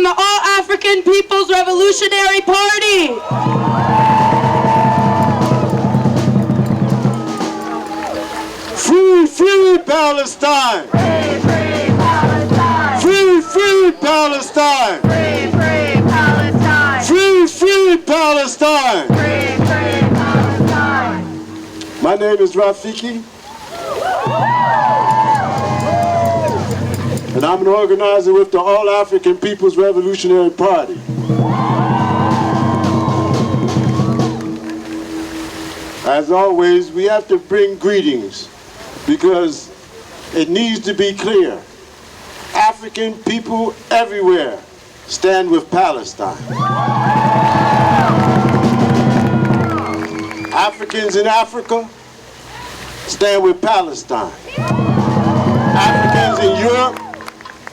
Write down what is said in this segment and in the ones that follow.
from the All-African People's Revolutionary Party. Free, free Palestine! Free, free Palestine! Free, free Palestine! Free, free Palestine! Free, free Palestine! Free, free Palestine! My name is Rafiki, and I'm an organizer with the All-African People's Revolutionary Party. As always, we have to bring greetings because it needs to be clear. African people everywhere stand with Palestine. Africans in Africa stand with Palestine. Africans in Europe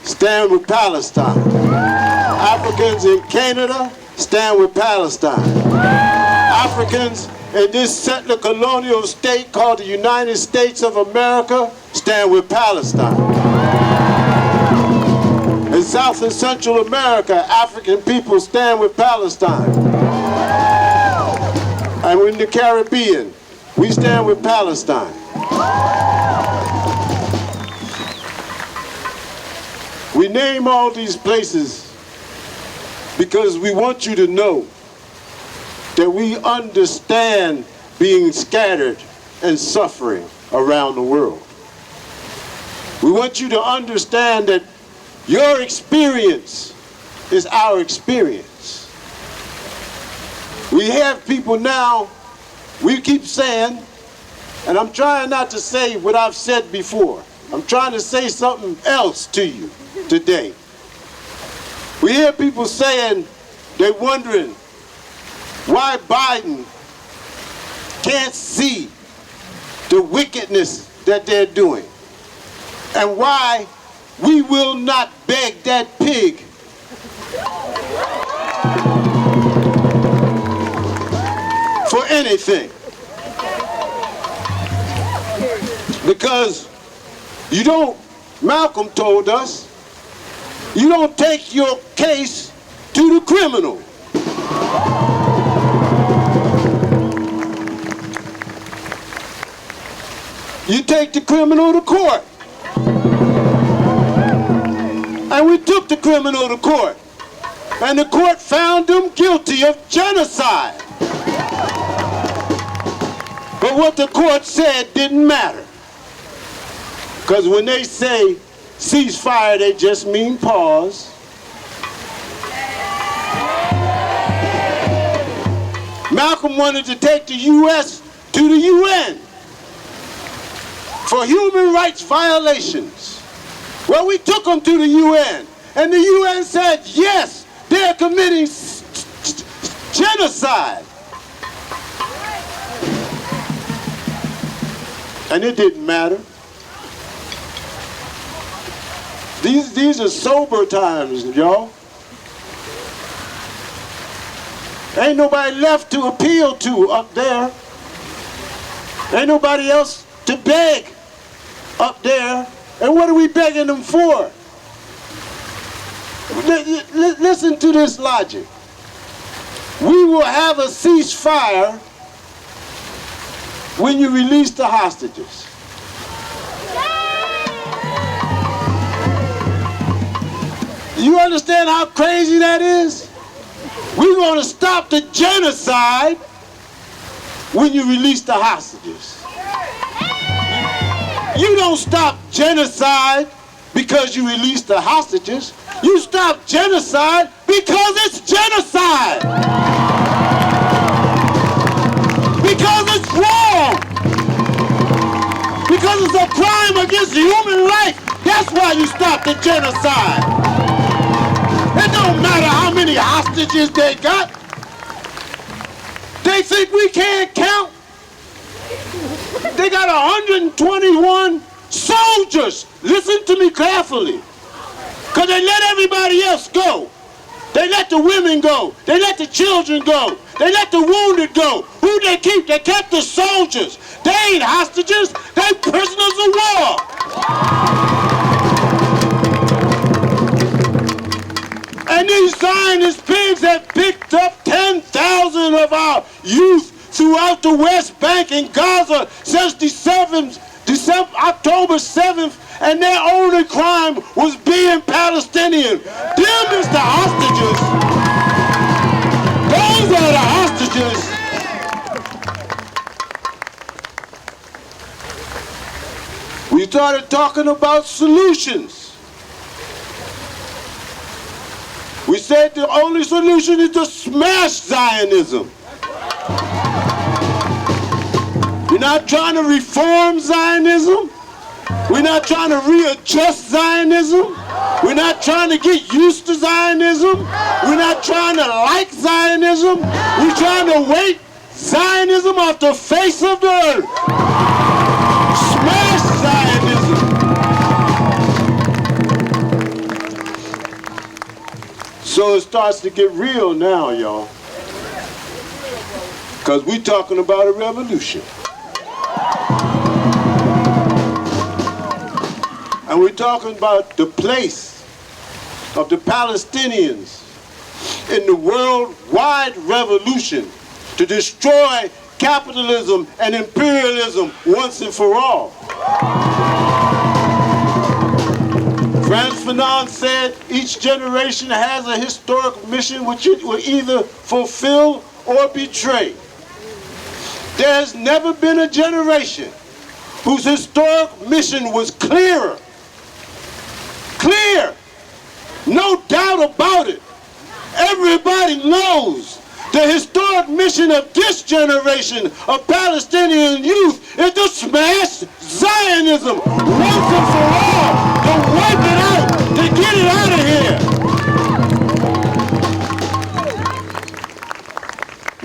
stand with Palestine. Africans in Canada stand with Palestine. Africans in this settler colonial state called the United States of America stand with Palestine. In South and Central America, African people stand with Palestine. And in the Caribbean, we stand with Palestine. We name all these places because we want you to know that we understand being scattered and suffering around the world. We want you to understand that your experience is our experience. We have people now, we keep saying, and I'm trying not to say what I've said before. I'm trying to say something else to you today. We hear people saying they're wondering why Biden can't see the wickedness that they're doing and why we will not beg that pig for anything. Because you don't, Malcolm told us, you don't take your case to the criminal. You take the criminal to court. And we took the criminal to court. And the court found him guilty of genocide. But what the court said didn't matter. Because when they say ceasefire, they just mean pause. Malcolm wanted to take the U.S. to the UN for human rights violations. Well, we took them to the UN, and the UN said, yes, they're committing genocide. And it didn't matter. These are sober times, y'all. Ain't nobody left to appeal to up there. Ain't nobody else to beg up there. And what are we begging them for? Listen to this logic. We will have a ceasefire when you release the hostages. You understand how crazy that is? We're going to stop the genocide when you release the hostages. You don't stop genocide because you release the hostages. You stop genocide because it's genocide. Because it's wrong. Because it's a crime against human life. That's why you stop the genocide. It don't matter how many hostages they got. They think we can't count. They got 121 soldiers. Listen to me carefully. Because they let everybody else go. They let the women go. They let the children go. They let the wounded go. Who they keep? They kept the soldiers. They ain't hostages. They prisoners of war. And these Zionist pigs have picked up 10,000 of our youth throughout the West Bank and Gaza since October 7th, and their only crime was being Palestinian. Them is the hostages. Those are the hostages. We started talking about solutions. We said the only solution is to smash Zionism. We're not trying to reform Zionism. We're not trying to readjust Zionism. We're not trying to get used to Zionism. We're not trying to like Zionism. We're trying to wake Zionism off the face of the earth. Smash Zionism. So it starts to get real now, y'all. Because we're talking about a revolution. And we're talking about the place of the Palestinians in the worldwide revolution to destroy capitalism and imperialism once and for all. Frantz Fanon said each generation has a historic mission which it will either fulfill or betray. There has never been a generation whose historic mission was clearer. Clear, no doubt about it. Everybody knows the historic mission of this generation of Palestinian youth is to smash Zionism once and for all, to wipe it out, to get it out of here.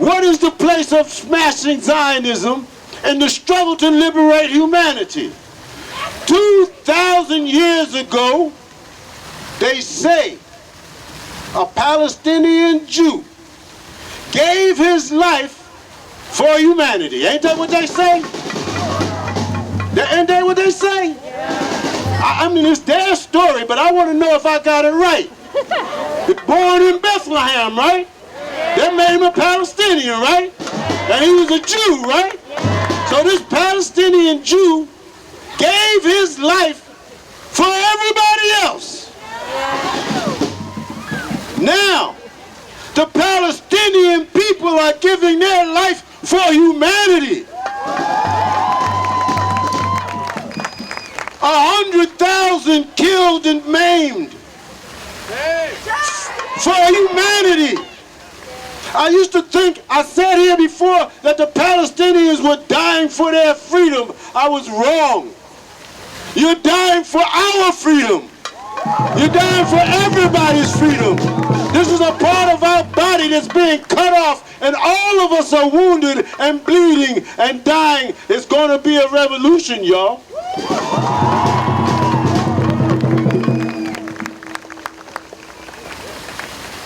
What is the place of smashing Zionism in the struggle to liberate humanity? 2,000 years ago, they say a Palestinian Jew gave his life for humanity. Ain't that what they say? Ain't that what they say? I mean, it's their story, but I want to know if I got it right. Born in Bethlehem, right? They made him a Palestinian, right? And he was a Jew, right? So this Palestinian Jew gave his life for everybody else. Now, the Palestinian people are giving their life for humanity. 100,000 killed and maimed for humanity. I used to think, I said here before, that the Palestinians were dying for their freedom. I was wrong. You're dying for our freedom. You're dying for everybody's freedom. This is a part of our body that's being cut off, and all of us are wounded and bleeding and dying. It's going to be a revolution, y'all.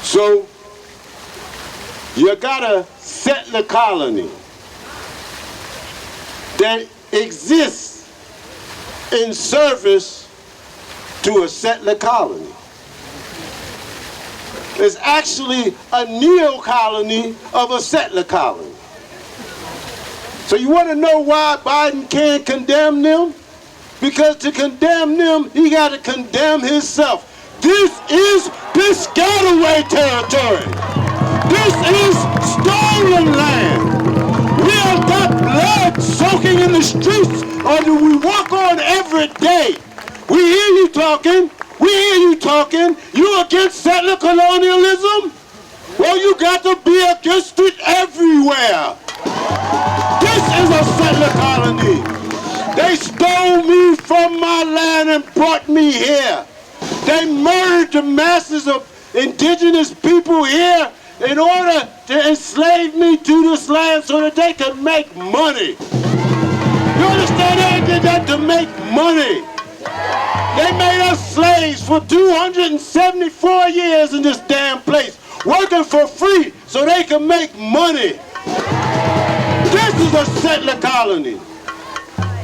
So, you got a settler colony that exists in service to a settler colony. It's actually a neo-colony of a settler colony. So you want to know why Biden can't condemn them? Because to condemn them, he got to condemn himself. This is Piscataway territory. This is stolen land. We have got blood soaking in the streets that we walk on every day. We hear you talking. We hear you talking. You against settler colonialism? Well, you got to be against it everywhere. This is a settler colony. They stole me from my land and brought me here. They murdered the masses of indigenous people here in order to enslave me to this land so that they could make money. You understand? They did that to make money. They made us slaves for 274 years in this damn place, working for free so they could make money. This is a settler colony.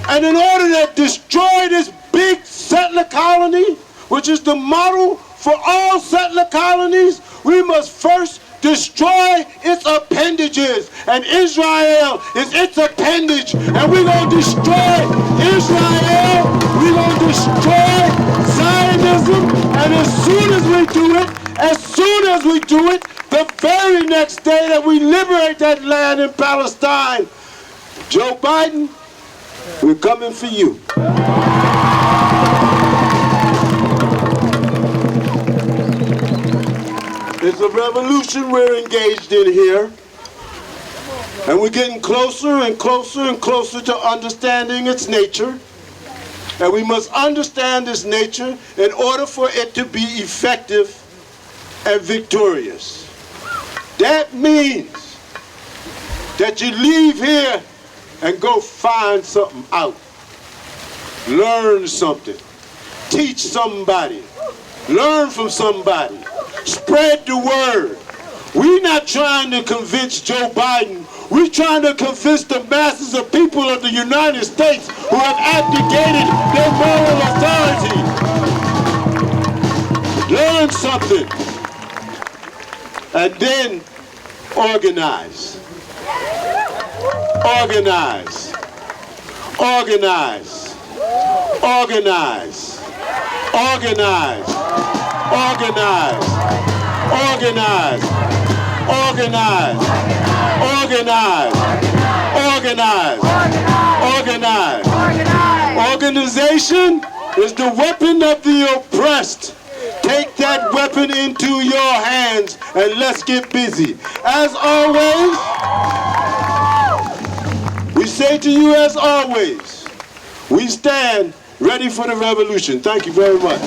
And in order to destroy this big settler colony, which is the model for all settler colonies, we must first destroy its appendages. And Israel is its appendage. And we're going to destroy Israel. We're going to destroy Zionism. And as soon as we do it, the very next day that we liberate that land in Palestine, Joe Biden, we're coming for you. It's a revolution we're engaged in here. And we're getting closer and closer and closer to understanding its nature. And we must understand this nature in order for it to be effective and victorious. That means that you leave here and go find something out. Learn something. Teach somebody. Learn from somebody. Spread the word. We're not trying to convince Joe Biden. We're trying to convince the masses of people of the United States who have abdicated their moral authority. Learn something. And then organize. Organize. Organize. Organize. Organize. Organize. Organize. Organize. Organize. Organize. Organize. Organization is the weapon of the oppressed. Take that weapon into your hands and let's get busy. As always, we say to you as always, we stand ready for the revolution. Thank you very much.